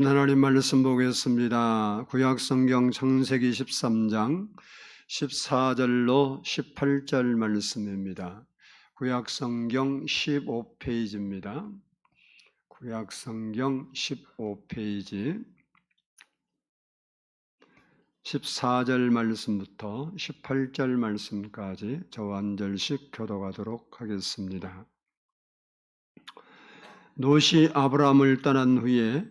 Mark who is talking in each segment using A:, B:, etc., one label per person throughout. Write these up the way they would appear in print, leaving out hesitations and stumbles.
A: 하나님 말씀 보겠습니다. 구약성경 창세기 13장 14절로 18절 말씀입니다. 구약성경 15페이지입니다. 구약성경 15페이지 14절 말씀부터 18절 말씀까지 저와 한 절씩 교독하도록 하겠습니다. 롯이 아브라함을 떠난 후에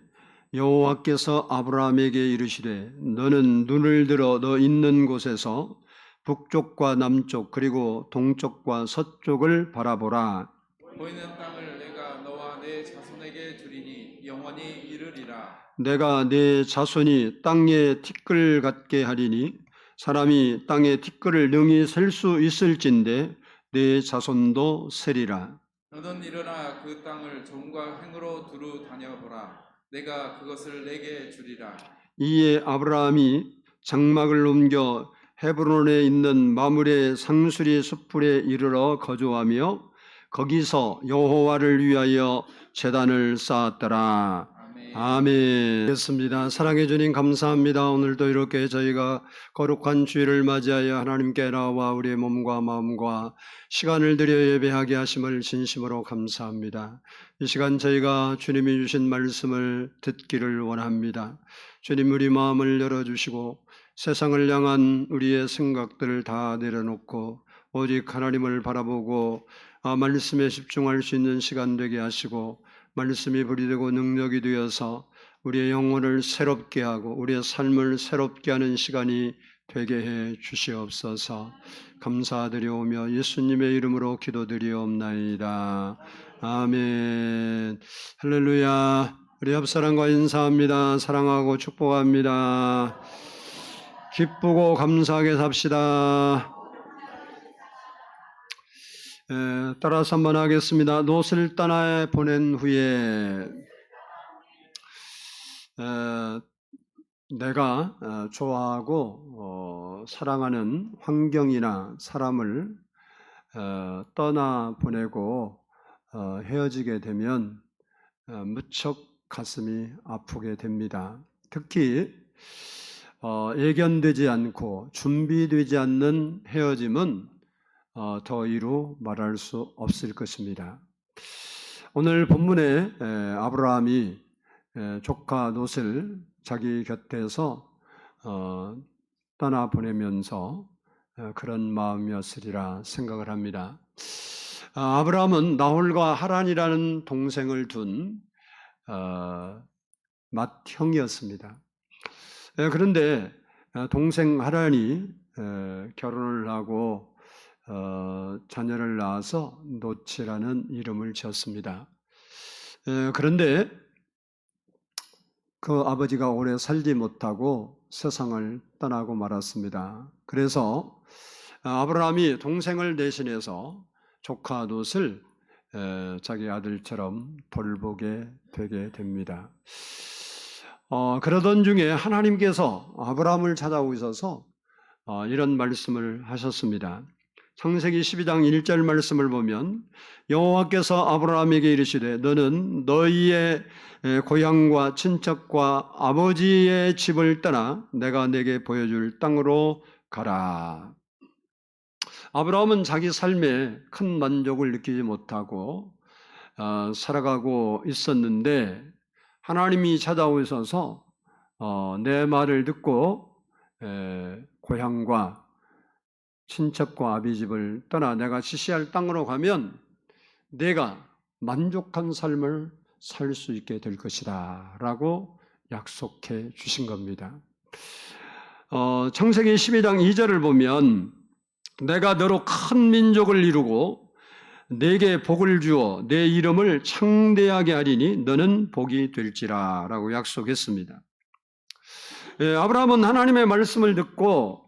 A: 여호와께서 아브라함에게 이르시되 너는 눈을 들어 너 있는 곳에서 북쪽과 남쪽 그리고 동쪽과 서쪽을 바라보라.
B: 보이는 땅을 내가 너와 내 자손에게 주리니 영원히 이르리라.
A: 내가 내 자손이 땅에 티끌 같게 하리니 사람이 땅에 티끌을 능히 셀 수 있을진데 내 자손도 세리라.
B: 너는 일어나 그 땅을 종과 행으로 두루 다녀보라. 내가 그것을 내게 주리라.
A: 이에 아브라함이 장막을 옮겨 헤브론에 있는 마므레 상수리 숯불에 이르러 거주하며 거기서 여호와를 위하여 제단을 쌓았더라. 아멘. 됐습니다. 사랑해 주님 감사합니다. 오늘도 이렇게 저희가 거룩한 주일을 맞이하여 하나님께 나와 우리의 몸과 마음과 시간을 들여 예배하게 하심을 진심으로 감사합니다. 이 시간 저희가 주님이 주신 말씀을 듣기를 원합니다. 주님 우리 마음을 열어주시고 세상을 향한 우리의 생각들을 다 내려놓고 오직 하나님을 바라보고 말씀에 집중할 수 있는 시간 되게 하시고 말씀이 불이 되고 능력이 되어서 우리의 영혼을 새롭게 하고 우리의 삶을 새롭게 하는 시간이 되게 해 주시옵소서. 감사드리오며 예수님의 이름으로 기도드리옵나이다. 아멘. 할렐루야. 우리 옆사람과 인사합니다. 사랑하고 축복합니다. 기쁘고 감사하게 삽시다. 따라서 한번 하겠습니다. 롯을 떠나 보낸 후에 내가 좋아하고 사랑하는 환경이나 사람을 떠나 보내고 헤어지게 되면 무척 가슴이 아프게 됩니다. 특히 예견되지 않고 준비되지 않는 헤어짐은 더 이루 말할 수 없을 것입니다. 오늘 본문에 아브라함이 조카 롯을 자기 곁에서 떠나보내면서 그런 마음이었으리라 생각을 합니다. 아브라함은 나홀과 하란이라는 동생을 둔 맏형이었습니다. 그런데 동생 하란이 결혼을 하고 자녀를 낳아서 롯이라는 이름을 지었습니다. 그런데 그 아버지가 오래 살지 못하고 세상을 떠나고 말았습니다. 그래서 아브라함이 동생을 대신해서 조카 롯을 자기 아들처럼 돌보게 되게 됩니다. 그러던 중에 하나님께서 아브라함을 찾아오셔서 이런 말씀을 하셨습니다. 창세기 12장 1절 말씀을 보면 여호와께서 아브라함에게 이르시되 너는 너희의 고향과 친척과 아버지의 집을 떠나 내가 내게 보여줄 땅으로 가라. 아브라함은 자기 삶에 큰 만족을 느끼지 못하고 살아가고 있었는데 하나님이 찾아오셔서 내 말을 듣고 고향과 친척과 아비집을 떠나 내가 지시할 땅으로 가면 내가 만족한 삶을 살 수 있게 될 것이다 라고 약속해 주신 겁니다. 창세기 12장 2절을 보면 내가 너로 큰 민족을 이루고 내게 복을 주어 내 이름을 창대하게 하리니 너는 복이 될지라 라고 약속했습니다. 아브라함은 하나님의 말씀을 듣고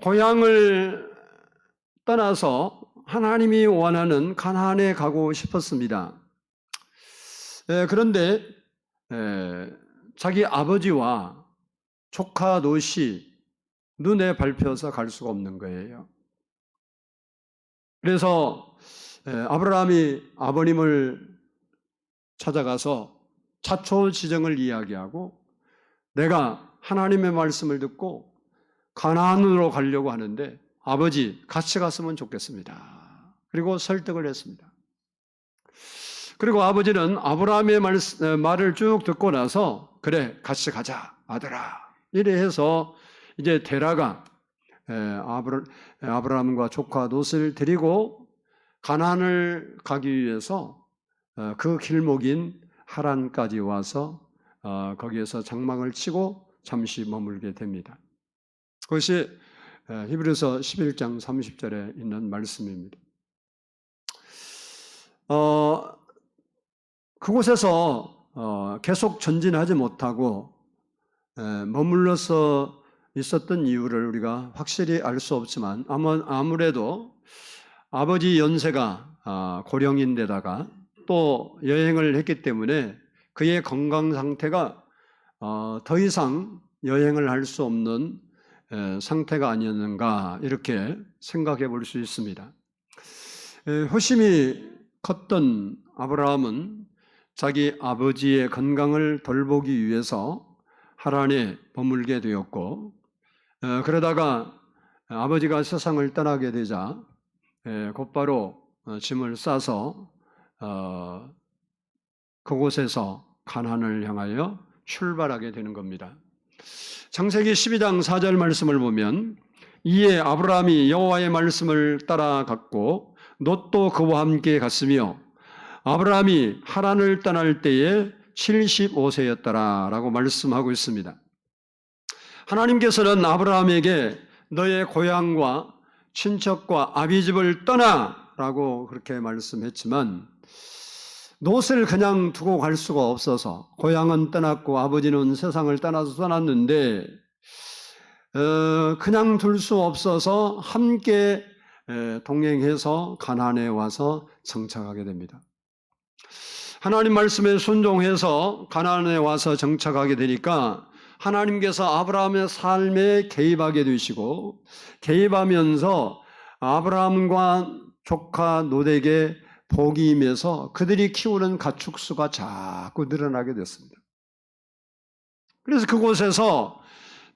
A: 고향을 떠나서 하나님이 원하는 가나안에 가고 싶었습니다. 그런데 자기 아버지와 조카 롯이 눈에 밟혀서 갈 수가 없는 거예요. 그래서 아브라함이 아버님을 찾아가서 자초지정을 이야기하고 내가 하나님의 말씀을 듣고 가나안으로 가려고 하는데 아버지 같이 갔으면 좋겠습니다. 그리고 설득을 했습니다. 그리고 아버지는 아브라함의 말을 쭉 듣고 나서 그래 같이 가자 아들아 이래 해서 이제 데라가 아브라함과 조카 롯을 데리고 가나안을 가기 위해서 그 길목인 하란까지 와서 거기에서 장막을 치고 잠시 머물게 됩니다. 그것이 히브리서 11장 30절에 있는 말씀입니다. 그곳에서 계속 전진하지 못하고 머물러서 있었던 이유를 우리가 확실히 알 수 없지만 아무래도 아버지 연세가 고령인데다가 또 여행을 했기 때문에 그의 건강 상태가 더 이상 여행을 할 수 없는 상태가 아니었는가 이렇게 생각해 볼 수 있습니다. 효심이 컸던 아브라함은 자기 아버지의 건강을 돌보기 위해서 하란에 머물게 되었고 그러다가 아버지가 세상을 떠나게 되자 곧바로 짐을 싸서 그곳에서 가나안을 향하여 출발하게 되는 겁니다. 창세기 12장 4절 말씀을 보면 이에 아브라함이 여호와의 말씀을 따라갔고 롯도 그와 함께 갔으며 아브라함이 하란을 떠날 때에 75세였더라 라고 말씀하고 있습니다. 하나님께서는 아브라함에게 너의 고향과 친척과 아비집을 떠나 라고 그렇게 말씀했지만 롯을 그냥 두고 갈 수가 없어서 고향은 떠났고 아버지는 세상을 떠나서 떠났는데 그냥 둘 수 없어서 함께 동행해서 가나안에 와서 정착하게 됩니다. 하나님 말씀에 순종해서 가나안에 와서 정착하게 되니까 하나님께서 아브라함의 삶에 개입하게 되시고 개입하면서 아브라함과 조카 롯에게 복이 임해서 그들이 키우는 가축수가 자꾸 늘어나게 됐습니다. 그래서 그곳에서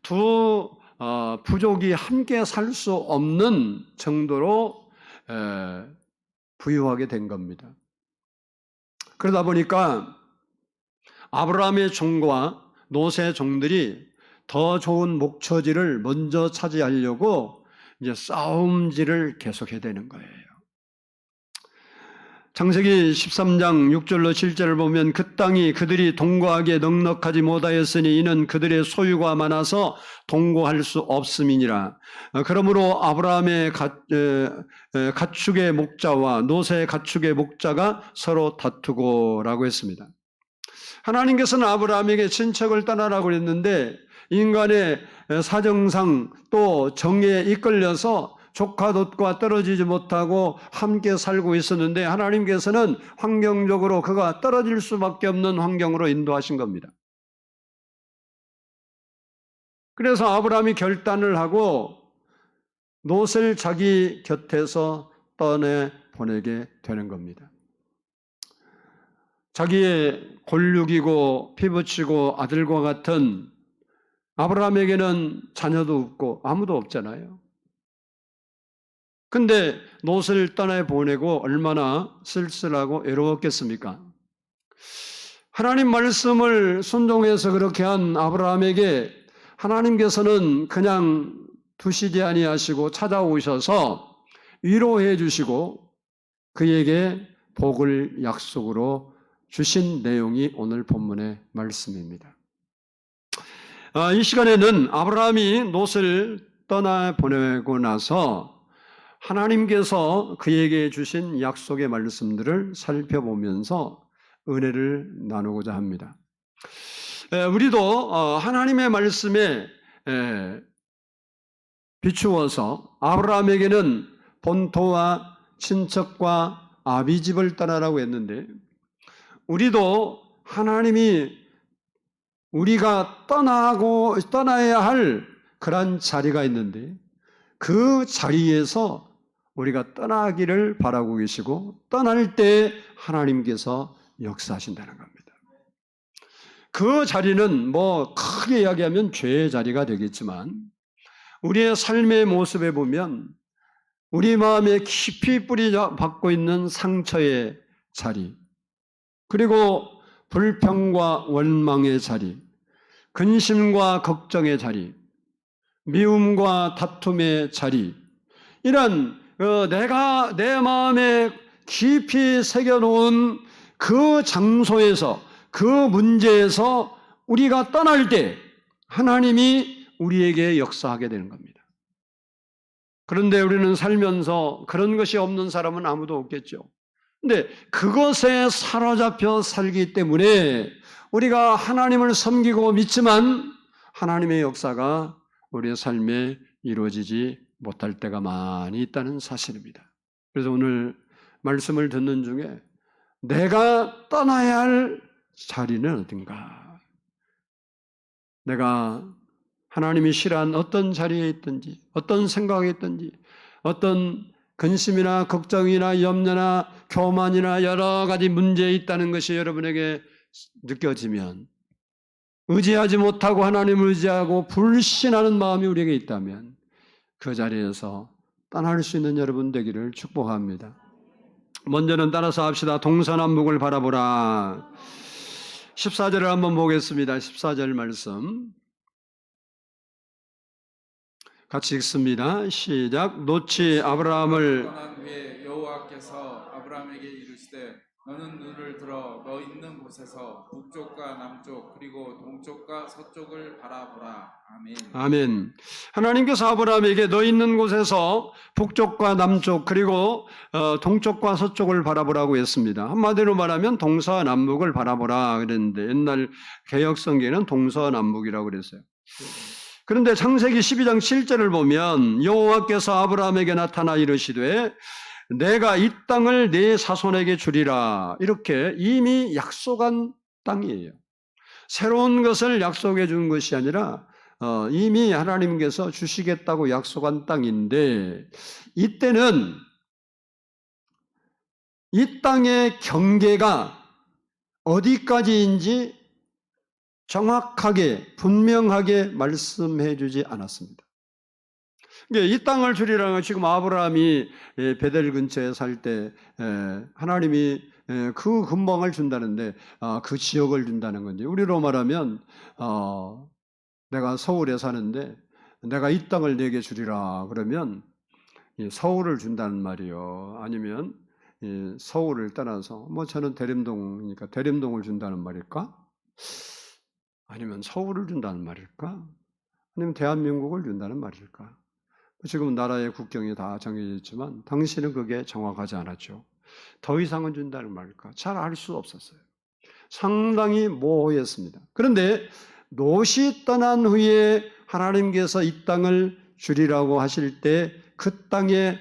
A: 두 부족이 함께 살 수 없는 정도로 부유하게 된 겁니다. 그러다 보니까 아브라함의 종과 롯의 종들이 더 좋은 목처지를 먼저 차지하려고 이제 싸움질을 계속해야 되는 거예요. 창세기 13장 6절로 7절을 보면 그 땅이 그들이 동거하기에 넉넉하지 못하였으니 이는 그들의 소유가 많아서 동거할 수 없음이니라. 그러므로 아브라함의 가축의 목자와 롯의 가축의 목자가 서로 다투고라고 했습니다. 하나님께서는 아브라함에게 친척을 떠나라고 했는데 인간의 사정상 또 정에 이끌려서 조카 롯과 떨어지지 못하고 함께 살고 있었는데 하나님께서는 환경적으로 그가 떨어질 수밖에 없는 환경으로 인도하신 겁니다. 그래서 아브라함이 결단을 하고 롯을 자기 곁에서 떠내보내게 되는 겁니다. 자기의 골육이고 피부치고 아들과 같은 아브라함에게는 자녀도 없고 아무도 없잖아요. 근데 롯을 떠내보내고 얼마나 쓸쓸하고 외로웠겠습니까? 하나님 말씀을 순종해서 그렇게 한 아브라함에게 하나님께서는 그냥 두시지 아니하시고 찾아오셔서 위로해 주시고 그에게 복을 약속으로 주신 내용이 오늘 본문의 말씀입니다. 이 시간에는 아브라함이 롯을 떠나보내고 나서 하나님께서 그에게 주신 약속의 말씀들을 살펴보면서 은혜를 나누고자 합니다. 우리도 하나님의 말씀에 비추어서 아브라함에게는 본토와 친척과 아비집을 떠나라고 했는데 우리도 하나님이 우리가 떠나야 할 그런 자리가 있는데 그 자리에서 우리가 떠나기를 바라고 계시고 떠날 때 하나님께서 역사하신다는 겁니다. 그 자리는 뭐 크게 이야기하면 죄의 자리가 되겠지만 우리의 삶의 모습에 보면 우리 마음에 깊이 뿌리 박고 있는 상처의 자리, 그리고 불평과 원망의 자리, 근심과 걱정의 자리, 미움과 다툼의 자리, 이런 내가 내 마음에 깊이 새겨놓은 그 장소에서, 그 문제에서 우리가 떠날 때 하나님이 우리에게 역사하게 되는 겁니다. 그런데 우리는 살면서 그런 것이 없는 사람은 아무도 없겠죠. 근데 그것에 사로잡혀 살기 때문에 우리가 하나님을 섬기고 믿지만 하나님의 역사가 우리의 삶에 이루어지지 못할 때가 많이 있다는 사실입니다. 그래서 오늘 말씀을 듣는 중에 내가 떠나야 할 자리는 어딘가? 내가 하나님이 싫어하는 어떤 자리에 있든지, 어떤 생각에 있든지, 어떤 근심이나 걱정이나 염려나 교만이나 여러 가지 문제에 있다는 것이 여러분에게 느껴지면, 의지하지 못하고 하나님을 의지하고 불신하는 마음이 우리에게 있다면 그 자리에서 떠날 수 있는 여러분 되기를 축복합니다. 먼저는 따라서 합시다. 동서남북을 바라보라. 14절을 한번 보겠습니다. 14절 말씀 같이 읽습니다. 시작. 노치 아브라함을
B: 떠난 후에 여호와께서 아브라함에게 이르시되 너는 눈을 들어 너 있는 곳에서 북쪽과 남쪽 그리고 동쪽과 서쪽을 바라보라. 아멘.
A: 아멘. 하나님께서 아브라함에게 너 있는 곳에서 북쪽과 남쪽 그리고 동쪽과 서쪽을 바라보라고 했습니다. 한마디로 말하면 동서남북을 바라보라 그랬는데 옛날 개역성경에는 동서남북이라고 그랬어요. 그런데 창세기 12장 7절을 보면 여호와께서 아브라함에게 나타나 이르시되 내가 이 땅을 네 자손에게 주리라. 이렇게 이미 약속한 땅이에요. 새로운 것을 약속해 준 것이 아니라 이미 하나님께서 주시겠다고 약속한 땅인데 이때는 이 땅의 경계가 어디까지인지 정확하게 분명하게 말씀해 주지 않았습니다. 이 땅을 주리라는 건 지금 아브라함이 베델 근처에 살 때 하나님이 그 근방을 준다는데 그 지역을 준다는 건지, 우리로 말하면 내가 서울에 사는데 내가 이 땅을 내게 주리라 그러면 서울을 준다는 말이요, 아니면 서울을 떠나서 뭐 저는 대림동이니까 대림동을 준다는 말일까? 아니면 서울을 준다는 말일까? 아니면 대한민국을 준다는 말일까? 지금 나라의 국경이 다 정해져 있지만 당시는 그게 정확하지 않았죠. 더 이상은 준다는 말일까? 잘 알 수 없었어요. 상당히 모호했습니다. 그런데 롯이 떠난 후에 하나님께서 이 땅을 주리라고 하실 때 그 땅의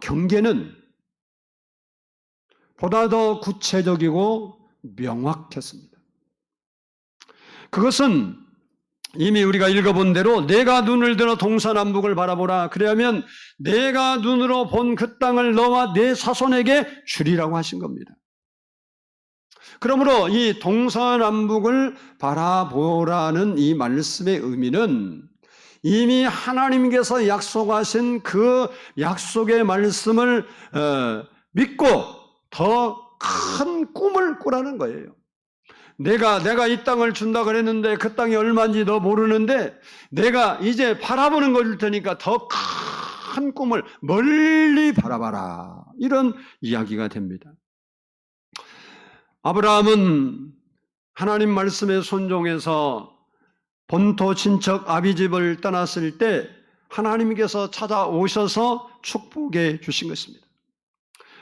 A: 경계는 보다 더 구체적이고 명확했습니다. 그것은 이미 우리가 읽어본 대로 내가 눈을 들어 동서남북을 바라보라. 그러면 내가 눈으로 본 그 땅을 너와 내 자손에게 주리라고 하신 겁니다. 그러므로 이 동서남북을 바라보라는 이 말씀의 의미는 이미 하나님께서 약속하신 그 약속의 말씀을 믿고 더 큰 꿈을 꾸라는 거예요. 내가 이 땅을 준다 그랬는데 그 땅이 얼마인지 너 모르는데 내가 이제 바라보는 걸 줄 테니까 더 큰 꿈을 멀리 바라봐라. 이런 이야기가 됩니다. 아브라함은 하나님 말씀에 순종해서 본토 친척 아비집을 떠났을 때 하나님께서 찾아오셔서 축복해 주신 것입니다.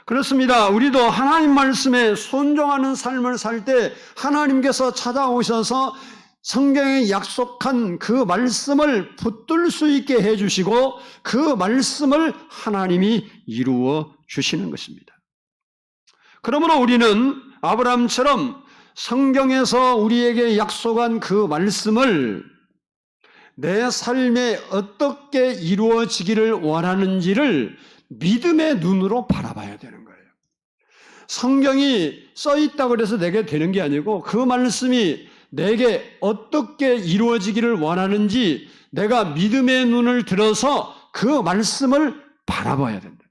A: 그렇습니다. 우리도 하나님 말씀에 순종하는 삶을 살 때 하나님께서 찾아오셔서 성경에 약속한 그 말씀을 붙들 수 있게 해주시고 그 말씀을 하나님이 이루어 주시는 것입니다. 그러므로 우리는 아브라함처럼 성경에서 우리에게 약속한 그 말씀을 내 삶에 어떻게 이루어지기를 원하는지를 믿음의 눈으로 바라봐야 되는 거예요. 성경이 써 있다고 해서 내게 되는 게 아니고 그 말씀이 내게 어떻게 이루어지기를 원하는지 내가 믿음의 눈을 들어서 그 말씀을 바라봐야 된다.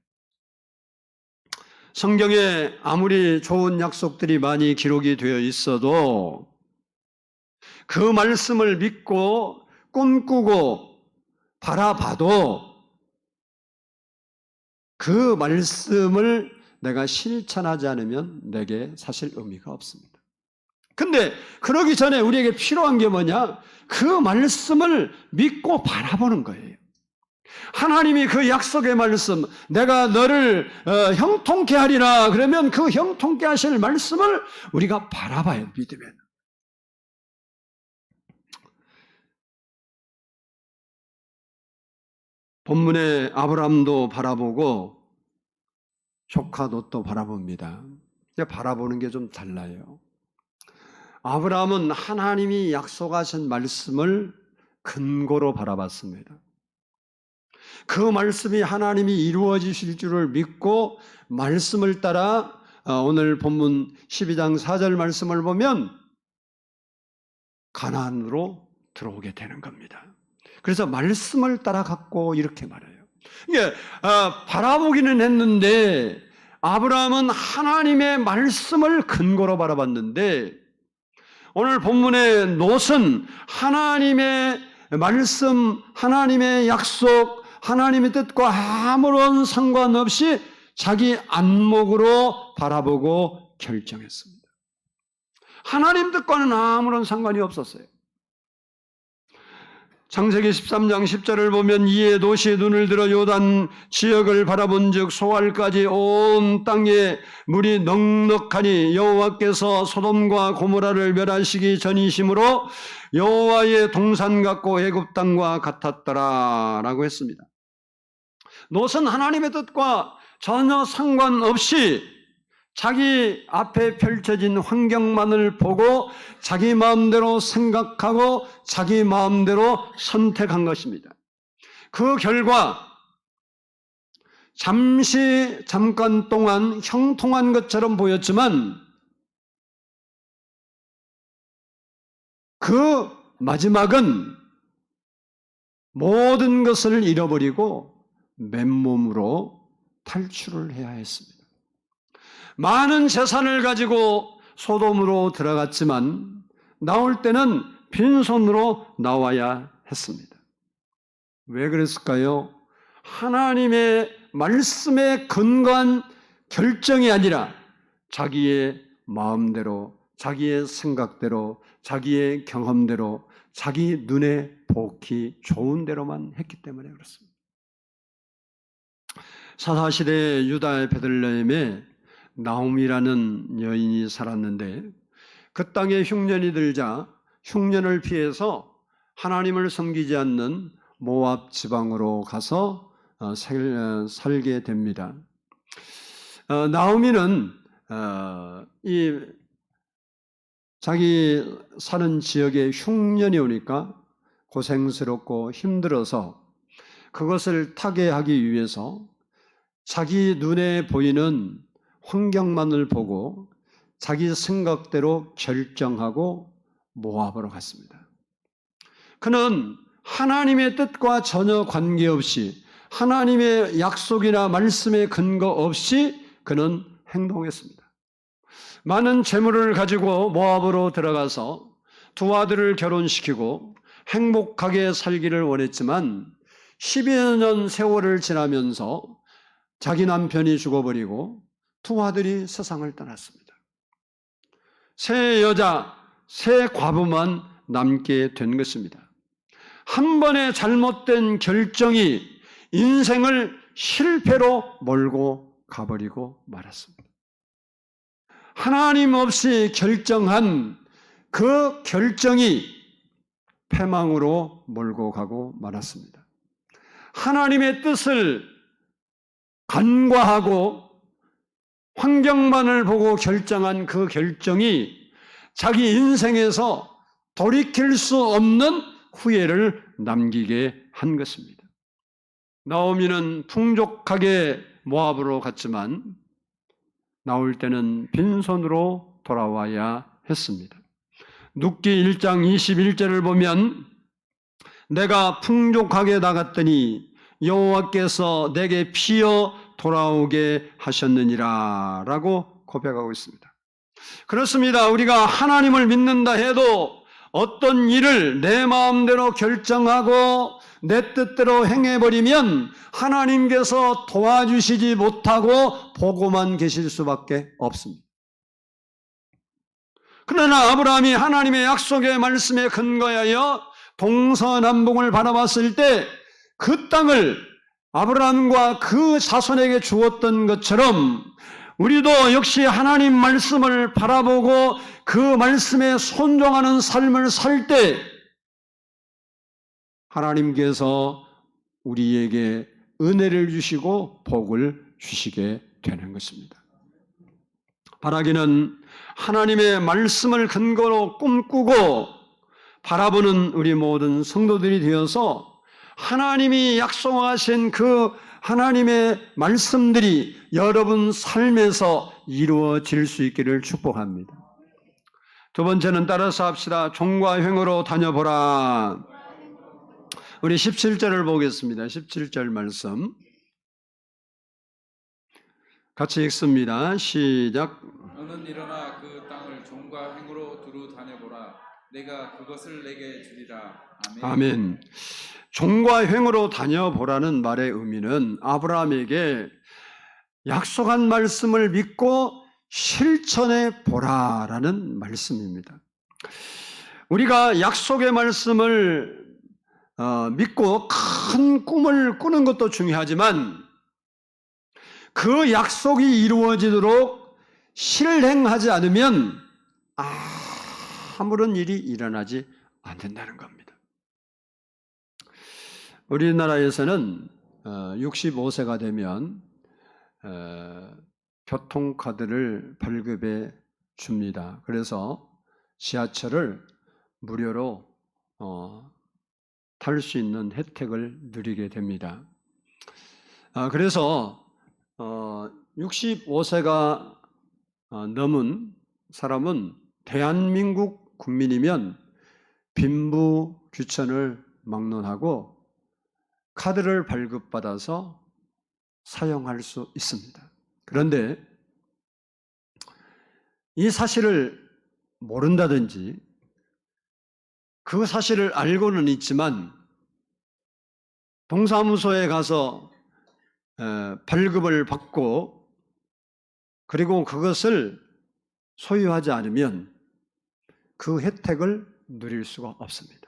A: 성경에 아무리 좋은 약속들이 많이 기록이 되어 있어도 그 말씀을 믿고 꿈꾸고 바라봐도 그 말씀을 내가 실천하지 않으면 내게 사실 의미가 없습니다. 근데 그러기 전에 우리에게 필요한 게 뭐냐? 그 말씀을 믿고 바라보는 거예요. 하나님이 그 약속의 말씀, 내가 너를 형통케 하리라 그러면 그 형통케 하실 말씀을 우리가 바라봐요. 믿으면. 본문에 아브라함도 바라보고 조카 롯도 바라봅니다. 바라보는 게 좀 달라요. 아브라함은 하나님이 약속하신 말씀을 근거로 바라봤습니다. 그 말씀이 하나님이 이루어지실 줄을 믿고 말씀을 따라 오늘 본문 12장 4절 말씀을 보면 가나안으로 들어오게 되는 겁니다. 그래서 말씀을 따라 갖고 이렇게 말해요. 이게 바라보기는 했는데 아브라함은 하나님의 말씀을 근거로 바라봤는데 오늘 본문의 롯은 하나님의 말씀, 하나님의 약속, 하나님의 뜻과 아무런 상관없이 자기 안목으로 바라보고 결정했습니다. 하나님 뜻과는 아무런 상관이 없었어요. 창세기 13장 10절을 보면 이에 롯이 눈을 들어 요단 지역을 바라본 즉 소알까지 온 땅에 물이 넉넉하니 여호와께서 소돔과 고모라를 멸하시기 전이심으로 여호와의 동산 같고 애굽 땅과 같았더라 라고 했습니다. 롯은 하나님의 뜻과 전혀 상관없이 자기 앞에 펼쳐진 환경만을 보고 자기 마음대로 생각하고 자기 마음대로 선택한 것입니다. 그 결과 잠깐 동안 형통한 것처럼 보였지만 그 마지막은 모든 것을 잃어버리고 맨몸으로 탈출을 해야 했습니다. 많은 재산을 가지고 소돔으로 들어갔지만 나올 때는 빈손으로 나와야 했습니다. 왜 그랬을까요? 하나님의 말씀에 근거한 결정이 아니라 자기의 마음대로, 자기의 생각대로, 자기의 경험대로, 자기 눈에 보기 좋은 대로만 했기 때문에 그렇습니다. 사사시대 유다의 베들레헴에 나옴이라는 여인이 살았는데 그 땅에 흉년이 들자 흉년을 피해서 하나님을 섬기지 않는 모압 지방으로 가서 살게 됩니다. 나오미는 이 자기 사는 지역에 흉년이 오니까 고생스럽고 힘들어서 그것을 타개하기 위해서 자기 눈에 보이는 환경만을 보고 자기 생각대로 결정하고 모압으로 갔습니다. 그는 하나님의 뜻과 전혀 관계없이 하나님의 약속이나 말씀에 근거 없이 그는 행동했습니다. 많은 재물을 가지고 모압으로 들어가서 두 아들을 결혼시키고 행복하게 살기를 원했지만 12여 년 세월을 지나면서 자기 남편이 죽어버리고 두 아들이 세상을 떠났습니다. 세 여자, 세 과부만 남게 된 것입니다. 한 번의 잘못된 결정이 인생을 실패로 몰고 가버리고 말았습니다. 하나님 없이 결정한 그 결정이 패망으로 몰고 가고 말았습니다. 하나님의 뜻을 간과하고 환경만을 보고 결정한 그 결정이 자기 인생에서 돌이킬 수 없는 후회를 남기게 한 것입니다. 나오미는 풍족하게 모압으로 갔지만 나올 때는 빈손으로 돌아와야 했습니다. 룻기 1장 21절을 보면 내가 풍족하게 나갔더니 여호와께서 내게 피어 돌아오게 하셨느니라 라고 고백하고 있습니다. 그렇습니다. 우리가 하나님을 믿는다 해도 어떤 일을 내 마음대로 결정하고 내 뜻대로 행해버리면 하나님께서 도와주시지 못하고 보고만 계실 수밖에 없습니다. 그러나 아브라함이 하나님의 약속의 말씀에 근거하여 동서남북을 바라봤을 때 그 땅을 아브라함과 그 자손에게 주었던 것처럼 우리도 역시 하나님 말씀을 바라보고 그 말씀에 순종하는 삶을 살 때 하나님께서 우리에게 은혜를 주시고 복을 주시게 되는 것입니다. 바라기는 하나님의 말씀을 근거로 꿈꾸고 바라보는 우리 모든 성도들이 되어서 하나님이 약속하신 그 하나님의 말씀들이 여러분 삶에서 이루어질 수 있기를 축복합니다. 두 번째는 따라서 합시다. 종과 횡으로 다녀보라. 우리 17절을 보겠습니다. 17절 말씀 같이 읽습니다. 시작.
B: 너는 일어나 그 땅을 종과 행으로 두루 다녀보라. 내가 그것을 내게 주리라. 아멘.
A: 아멘. 종과 횡으로 다녀보라는 말의 의미는 아브라함에게 약속한 말씀을 믿고 실천해 보라라는 말씀입니다. 우리가 약속의 말씀을 믿고 큰 꿈을 꾸는 것도 중요하지만 그 약속이 이루어지도록 실행하지 않으면 아무런 일이 일어나지 않는다는 겁니다. 우리나라에서는 65세가 되면 교통카드를 발급해 줍니다. 그래서 지하철을 무료로 탈 수 있는 혜택을 누리게 됩니다. 그래서 65세가 넘은 사람은 대한민국 국민이면 빈부 귀천을 막론하고 카드를 발급받아서 사용할 수 있습니다. 그런데 이 사실을 모른다든지 그 사실을 알고는 있지만 동사무소에 가서 발급을 받고 그리고 그것을 소유하지 않으면 그 혜택을 누릴 수가 없습니다.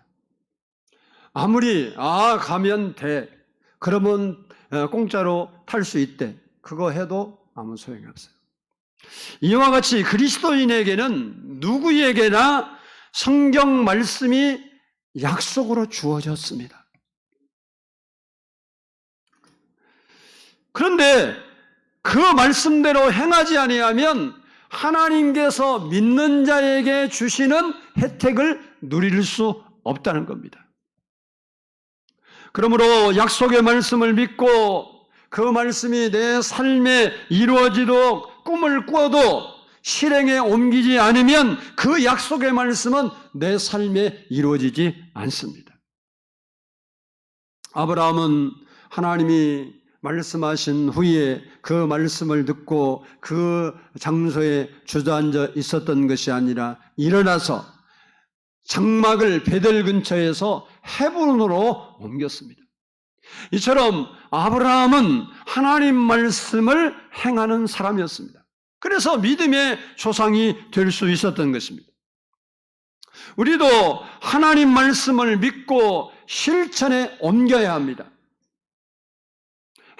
A: 아무리 가면 돼. 그러면 공짜로 탈 수 있대. 그거 해도 아무 소용이 없어요. 이와 같이 그리스도인에게는 누구에게나 성경 말씀이 약속으로 주어졌습니다. 그런데 그 말씀대로 행하지 아니하면 하나님께서 믿는 자에게 주시는 혜택을 누릴 수 없다는 겁니다. 그러므로 약속의 말씀을 믿고 그 말씀이 내 삶에 이루어지도록 꿈을 꾸어도 실행에 옮기지 않으면 그 약속의 말씀은 내 삶에 이루어지지 않습니다. 아브라함은 하나님이 말씀하신 후에 그 말씀을 듣고 그 장소에 주저앉아 있었던 것이 아니라 일어나서 장막을 베델 근처에서 헤브론으로 옮겼습니다. 이처럼 아브라함은 하나님 말씀을 행하는 사람이었습니다. 그래서 믿음의 조상이 될 수 있었던 것입니다. 우리도 하나님 말씀을 믿고 실천에 옮겨야 합니다.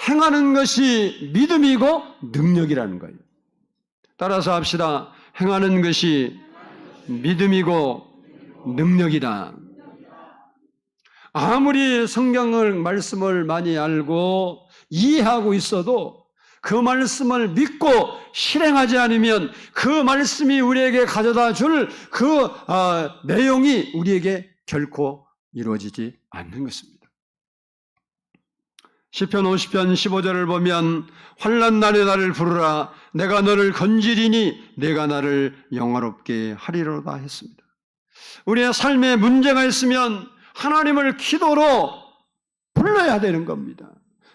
A: 행하는 것이 믿음이고 능력이라는 거예요. 따라서 합시다. 행하는 것이 믿음이고 능력이다. 아무리 성경을 말씀을 많이 알고 이해하고 있어도 그 말씀을 믿고 실행하지 않으면 그 말씀이 우리에게 가져다 줄 그 내용이 우리에게 결코 이루어지지 않는 것입니다. 시편 50편 15절을 보면 환난 날에 나를 부르라 내가 너를 건지리니 내가 나를 영화롭게 하리로다 했습니다. 우리의 삶에 문제가 있으면 하나님을 기도로 불러야 되는 겁니다.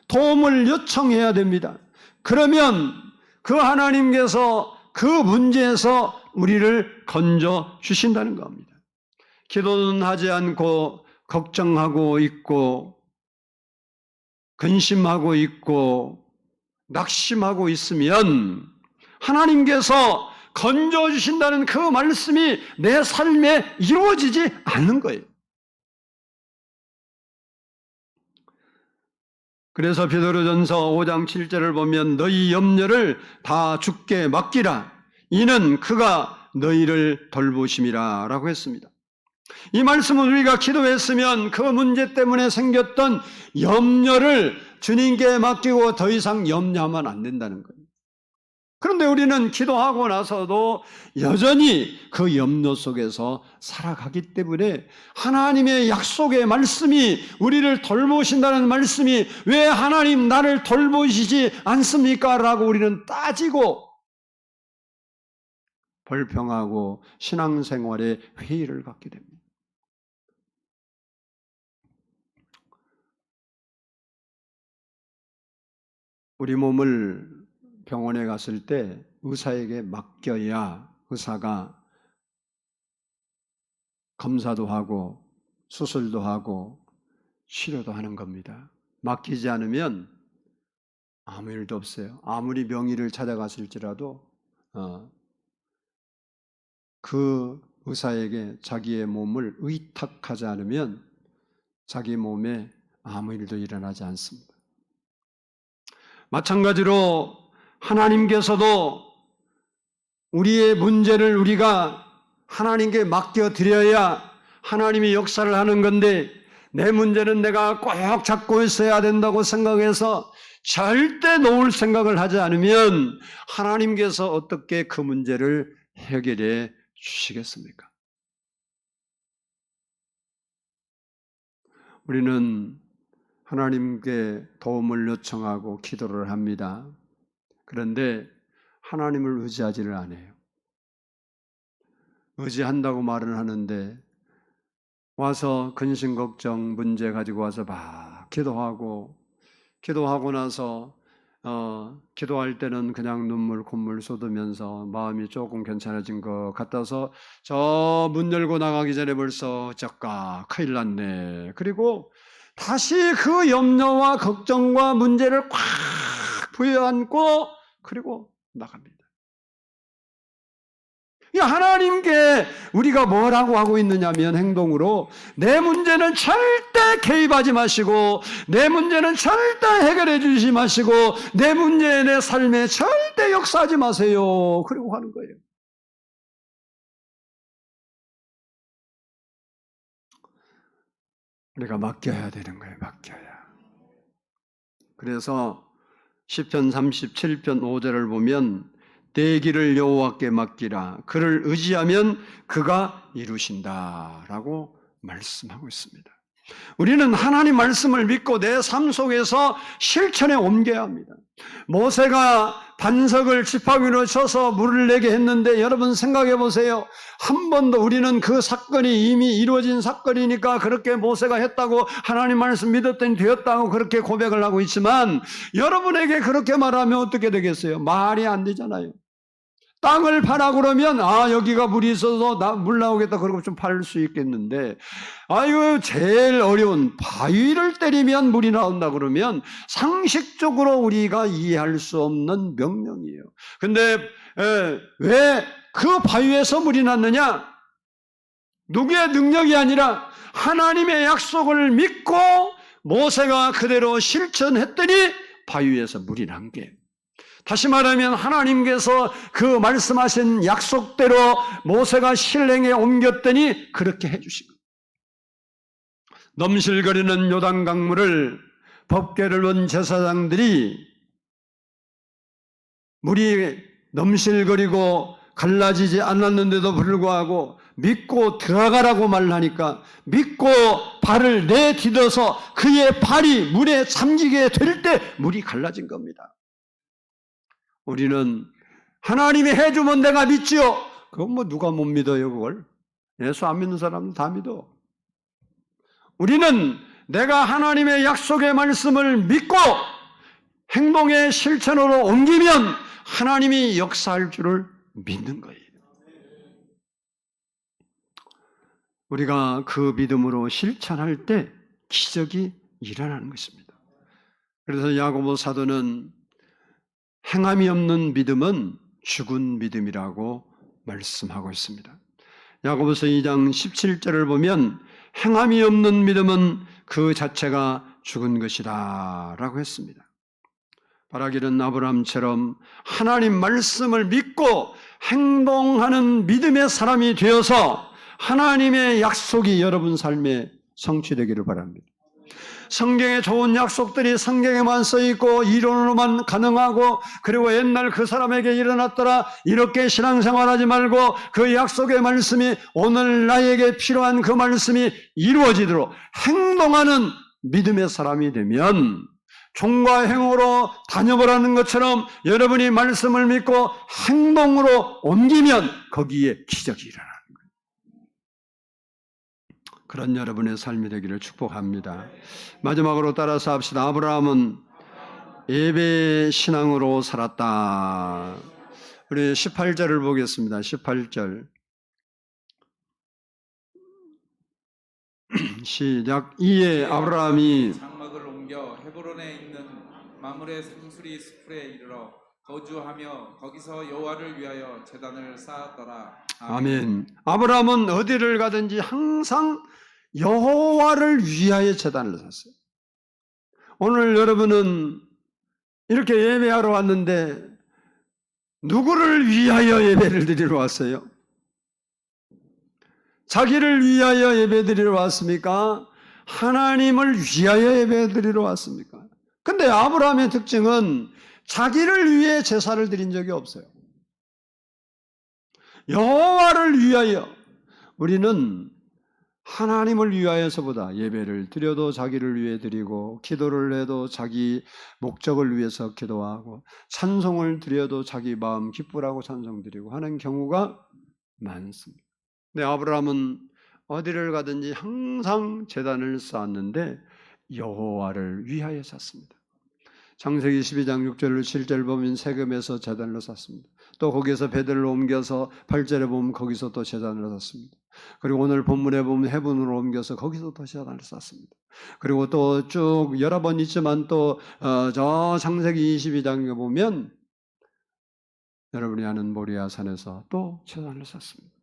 A: 도움을 요청해야 됩니다. 그러면 그 하나님께서 그 문제에서 우리를 건져 주신다는 겁니다. 기도는 하지 않고 걱정하고 있고 근심하고 있고 낙심하고 있으면 하나님께서 건져 주신다는 그 말씀이 내 삶에 이루어지지 않는 거예요. 그래서 베드로전서 5장 7절을 보면 너희 염려를 다 주께 맡기라 이는 그가 너희를 돌보심이라 라고 했습니다. 이 말씀은 우리가 기도했으면 그 문제 때문에 생겼던 염려를 주님께 맡기고 더 이상 염려하면 안 된다는 거예요. 그런데 우리는 기도하고 나서도 여전히 그 염려 속에서 살아가기 때문에 하나님의 약속의 말씀이 우리를 돌보신다는 말씀이 왜 하나님 나를 돌보시지 않습니까? 라고 우리는 따지고 불평하고 신앙생활에 회의를 갖게 됩니다. 우리 몸을 병원에 갔을 때 의사에게 맡겨야 의사가 검사도 하고 수술도 하고 치료도 하는 겁니다. 맡기지 않으면 아무 일도 없어요. 아무리 명의를 찾아갔을지라도 그 의사에게 자기의 몸을 의탁하지 않으면 자기 몸에 아무 일도 일어나지 않습니다. 마찬가지로 하나님께서도 우리의 문제를 우리가 하나님께 맡겨드려야 하나님이 역사를 하는 건데 내 문제는 내가 꼭 잡고 있어야 된다고 생각해서 절대 놓을 생각을 하지 않으면 하나님께서 어떻게 그 문제를 해결해 주시겠습니까? 우리는 하나님께 도움을 요청하고 기도를 합니다. 그런데 하나님을 의지하지를 않아요. 의지한다고 말은 하는데 와서 근심 걱정 문제 가지고 와서 막 기도하고 나서 기도할 때는 그냥 눈물 콧물 쏟으면서 마음이 조금 괜찮아진 것 같아서 저 문 열고 나가기 전에 벌써 저까 큰일 났네. 그리고 다시 그 염려와 걱정과 문제를 꽉 부여안고 그리고 나갑니다. 하나님께 우리가 뭐라고 하고 있느냐면 행동으로 내 문제는 절대 개입하지 마시고 내 문제는 절대 해결해 주시지 마시고 내 문제에 내 삶에 절대 역사하지 마세요. 그리고 하는 거예요. 우리가 맡겨야 되는 거예요. 맡겨야. 그래서 시편 37편 5절을 보면 내 길을 여호와께 맡기라 그를 의지하면 그가 이루신다 라고 말씀하고 있습니다. 우리는 하나님 말씀을 믿고 내 삶 속에서 실천에 옮겨야 합니다. 모세가 반석을 지팡이로 쳐서 물을 내게 했는데 여러분 생각해 보세요. 한 번도 우리는 그 사건이 이미 이루어진 사건이니까 그렇게 모세가 했다고 하나님 말씀 믿었더니 되었다고 그렇게 고백을 하고 있지만 여러분에게 그렇게 말하면 어떻게 되겠어요? 말이 안 되잖아요. 땅을 파라 그러면 여기가 물이 있어서 물 나오겠다 그러고 좀 팔 수 있겠는데 제일 어려운 바위를 때리면 물이 나온다 그러면 상식적으로 우리가 이해할 수 없는 명령이에요. 근데 왜 그 바위에서 물이 났느냐? 누구의 능력이 아니라 하나님의 약속을 믿고 모세가 그대로 실천했더니 바위에서 물이 난 게. 다시 말하면 하나님께서 그 말씀하신 약속대로 모세가 실행에 옮겼더니 그렇게 해주신 거예요. 넘실거리는 요단 강물을 법궤를 온 제사장들이 물이 넘실거리고 갈라지지 않았는데도 불구하고 믿고 들어가라고 말하니까 믿고 발을 내딛어서 그의 발이 물에 잠기게 될 때 물이 갈라진 겁니다. 우리는 하나님이 해주면 내가 믿지요. 그건 뭐 누가 못 믿어요, 그걸? 예수 안 믿는 사람은 다 믿어. 우리는 내가 하나님의 약속의 말씀을 믿고 행동의 실천으로 옮기면 하나님이 역사할 줄을 믿는 거예요. 우리가 그 믿음으로 실천할 때 기적이 일어나는 것입니다. 그래서 야고보 사도는 행함이 없는 믿음은 죽은 믿음이라고 말씀하고 있습니다. 야고보서 2장 17절을 보면 행함이 없는 믿음은 그 자체가 죽은 것이다 라고 했습니다. 바라기는 아브라함처럼 하나님 말씀을 믿고 행동하는 믿음의 사람이 되어서 하나님의 약속이 여러분 삶에 성취되기를 바랍니다. 성경에 좋은 약속들이 성경에만 써있고 이론으로만 가능하고 그리고 옛날 그 사람에게 일어났더라 이렇게 신앙생활하지 말고 그 약속의 말씀이 오늘 나에게 필요한 그 말씀이 이루어지도록 행동하는 믿음의 사람이 되면 종과 행으로 다녀보라는 것처럼 여러분이 말씀을 믿고 행동으로 옮기면 거기에 기적이 일어나는 거예요. 그런 여러분의 삶이 되기를 축복합니다. 마지막으로 따라서 합시다. 아브라함은 예배 신앙으로 살았다. 우리 18절을 보겠습니다. 18절 시작. 이에 아브라함이
B: 장막을 옮겨 헤브론에 있는 마므레 상수리 숲에 이르러 거주하며 거기서 여호와를 위하여 제단을 쌓았더라.
A: 아멘. 아브라함은 어디를 가든지 항상 여호와를 위하여 제단을 샀어요. 오늘 여러분은 이렇게 예배하러 왔는데 누구를 위하여 예배를 드리러 왔어요? 자기를 위하여 예배 드리러 왔습니까? 하나님을 위하여 예배 드리러 왔습니까? 근데 아브라함의 특징은 자기를 위해 제사를 드린 적이 없어요. 여호와를 위하여. 우리는 하나님을 위하여서보다 예배를 드려도 자기를 위해 드리고 기도를 해도 자기 목적을 위해서 기도하고 찬송을 드려도 자기 마음 기쁘라고 찬송 드리고 하는 경우가 많습니다. 근데 아브라함은 어디를 가든지 항상 제단을 쌓았는데 여호와를 위하여 샀습니다. 창세기 12장 6절 7절 보면 세겜에서 제단을 쌓습니다. 또 거기에서 베델을 옮겨서 8절에 보면 거기서 또 제단을 쌓습니다. 그리고 오늘 본문에 보면 헤브론으로 옮겨서 거기서 또 제단을 쌓습니다. 그리고 또 쭉 여러 번 있지만 또 저 창세기 22장에 보면 여러분이 아는 모리아 산에서 또 제단을 쌓습니다.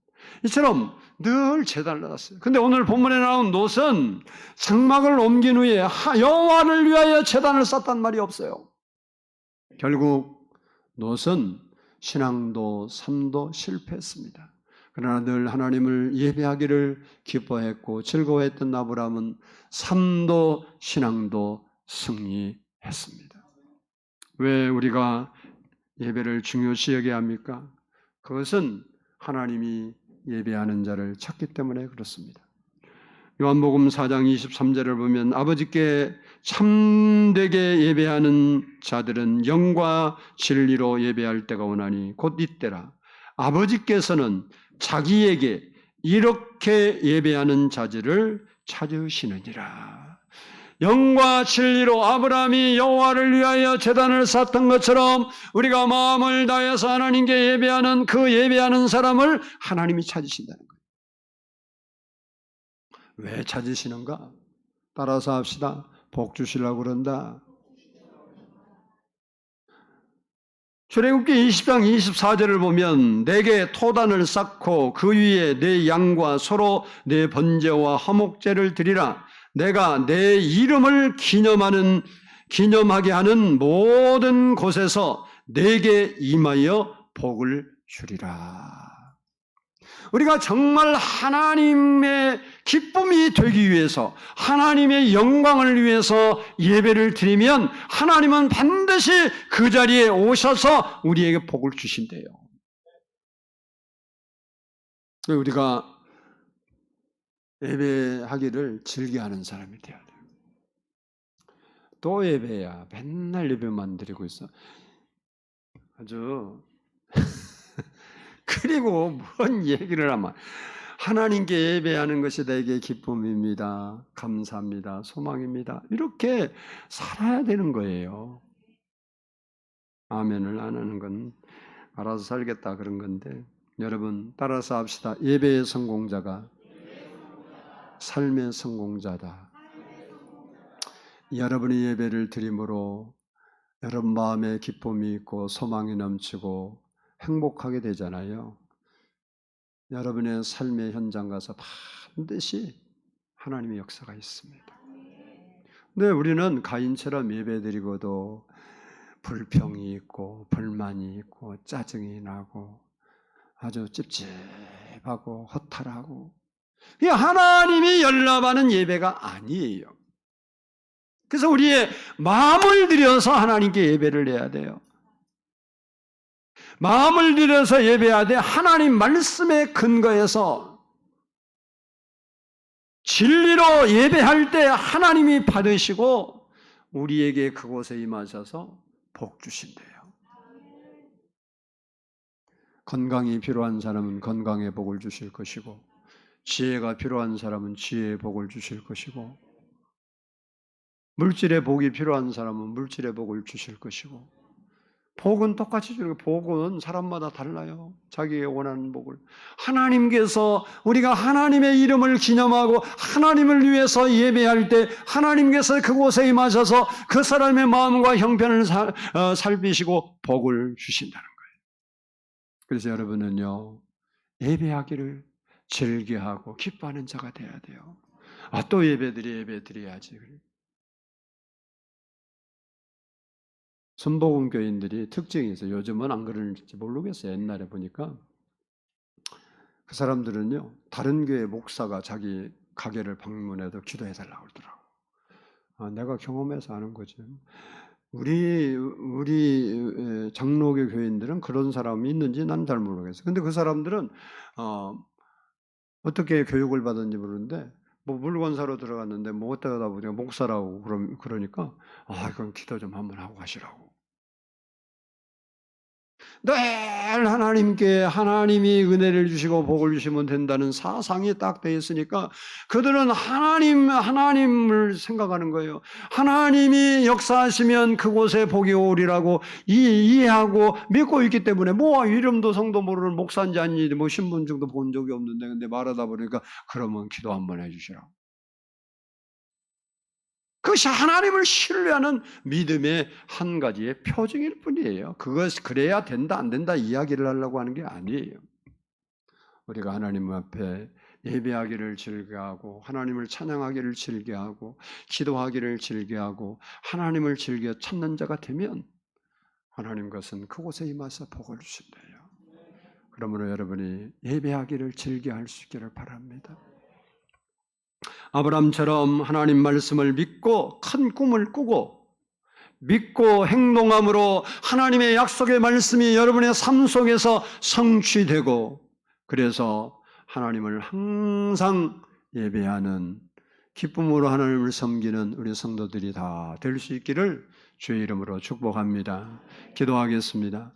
A: 이처럼 늘 제단을 쌓았어요. 근데 오늘 본문에 나온 롯은 장막을 옮긴 후에 여호와를 위하여 제단을 쌓았단 말이 없어요. 결국 롯은 신앙도 삶도 실패했습니다. 그러나 늘 하나님을 예배하기를 기뻐했고 즐거워했던 아브라함은 삶도 신앙도 승리했습니다. 왜 우리가 예배를 중요시 여겨야 합니까? 그것은 하나님이 예배하는 자를 찾기 때문에 그렇습니다. 요한복음 4장 23절을 보면 아버지께 참되게 예배하는 자들은 영과 진리로 예배할 때가 오나니 곧 이때라. 아버지께서는 자기에게 이렇게 예배하는 자들을 찾으시느니라. 영과 진리로 아브라함이 여호와를 위하여 제단을 쌓았던 것처럼 우리가 마음을 다해서 하나님께 예배하는 그 예배하는 사람을 하나님이 찾으신다는 거예요. 왜 찾으시는가? 따라서 합시다. 복 주시려고 그런다. 출애굽기 20장 24절을 보면 내게 토단을 쌓고 그 위에 내 양과 소로 내 번제와 화목제를 드리라. 내가 내 이름을 기념하게 하는 모든 곳에서 내게 임하여 복을 주리라. 우리가 정말 하나님의 기쁨이 되기 위해서 하나님의 영광을 위해서 예배를 드리면 하나님은 반드시 그 자리에 오셔서 우리에게 복을 주신대요. 우리가 예배하기를 즐겨하는 사람이 돼야 돼요. 또 예배야. 맨날 예배만 드리고 있어. 아주 그리고 뭔 얘기를 하면 하나님께 예배하는 것이 내게 기쁨입니다. 감사합니다. 소망입니다. 이렇게 살아야 되는 거예요. 아멘을 안 하는 건 알아서 살겠다 그런 건데 여러분 따라서 합시다. 예배의 성공자가 삶의 성공자다. 여러분이 예배를 드림으로 여러분 마음에 기쁨이 있고 소망이 넘치고 행복하게 되잖아요. 여러분의 삶의 현장 가서 반드시 하나님의 역사가 있습니다. 근데 우리는 가인처럼 예배드리고도 불평이 있고 불만이 있고 짜증이 나고 아주 찝찝하고 허탈하고 이게 하나님이 열납하는 예배가 아니에요. 그래서 우리의 마음을 들여서 하나님께 예배를 해야 돼요. 마음을 들여서 예배해야 돼. 하나님 말씀에 근거해서 진리로 예배할 때 하나님이 받으시고 우리에게 그곳에 임하셔서 복 주신대요. 건강이 필요한 사람은 건강의 복을 주실 것이고 지혜가 필요한 사람은 지혜의 복을 주실 것이고 물질의 복이 필요한 사람은 물질의 복을 주실 것이고 복은 똑같이 주는 거예요. 복은 사람마다 달라요. 자기가 원하는 복을. 하나님께서 우리가 하나님의 이름을 기념하고 하나님을 위해서 예배할 때 하나님께서 그곳에 임하셔서 그 사람의 마음과 형편을 살피시고 복을 주신다는 거예요. 그래서 여러분은요. 예배하기를 즐겨하고 기뻐하는 자가 돼야 돼요. 또 예배드려야지. 순복음 교인들이 특징이 있어요. 요즘은 안 그러는지 모르겠어요. 옛날에 보니까 그 사람들은요. 다른 교회 목사가 자기 가게를 방문해도 기도해달라고 그러더라고. 내가 경험해서 아는 거지. 우리 장로교 교인들은 그런 사람이 있는지 난 잘 모르겠어요. 근데 그 사람들은 어떻게 교육을 받았는지 모르는데 뭐 물건 사러 들어갔는데 뭐 어쩌다 보니까 목사라고 그러니까 그럼 기도 좀 한번 하고 가시라고. 늘 하나님께 하나님이 은혜를 주시고 복을 주시면 된다는 사상이 딱 돼 있으니까 그들은 하나님을 생각하는 거예요. 하나님이 역사하시면 그곳에 복이 오리라고 이해하고 믿고 있기 때문에 뭐 이름도 성도 모르는 목사인지 아닌지 뭐 신분증도 본 적이 없는데 근데 말하다 보니까 그러면 기도 한번 해주시라고. 그것이 하나님을 신뢰하는 믿음의 한 가지의 표징일 뿐이에요. 그래야 된다 안 된다 이야기를 하려고 하는 게 아니에요. 우리가 하나님 앞에 예배하기를 즐겨하고 하나님을 찬양하기를 즐겨하고 기도하기를 즐겨하고 하나님을 즐겨 찾는 자가 되면 하나님 것은 그곳에 임하서 복을 주신대요. 그러므로 여러분이 예배하기를 즐겨할 수 있기를 바랍니다. 아브라함처럼 하나님 말씀을 믿고 큰 꿈을 꾸고 믿고 행동함으로 하나님의 약속의 말씀이 여러분의 삶 속에서 성취되고 그래서 하나님을 항상 예배하는 기쁨으로 하나님을 섬기는 우리 성도들이 다 될 수 있기를 주의 이름으로 축복합니다. 기도하겠습니다.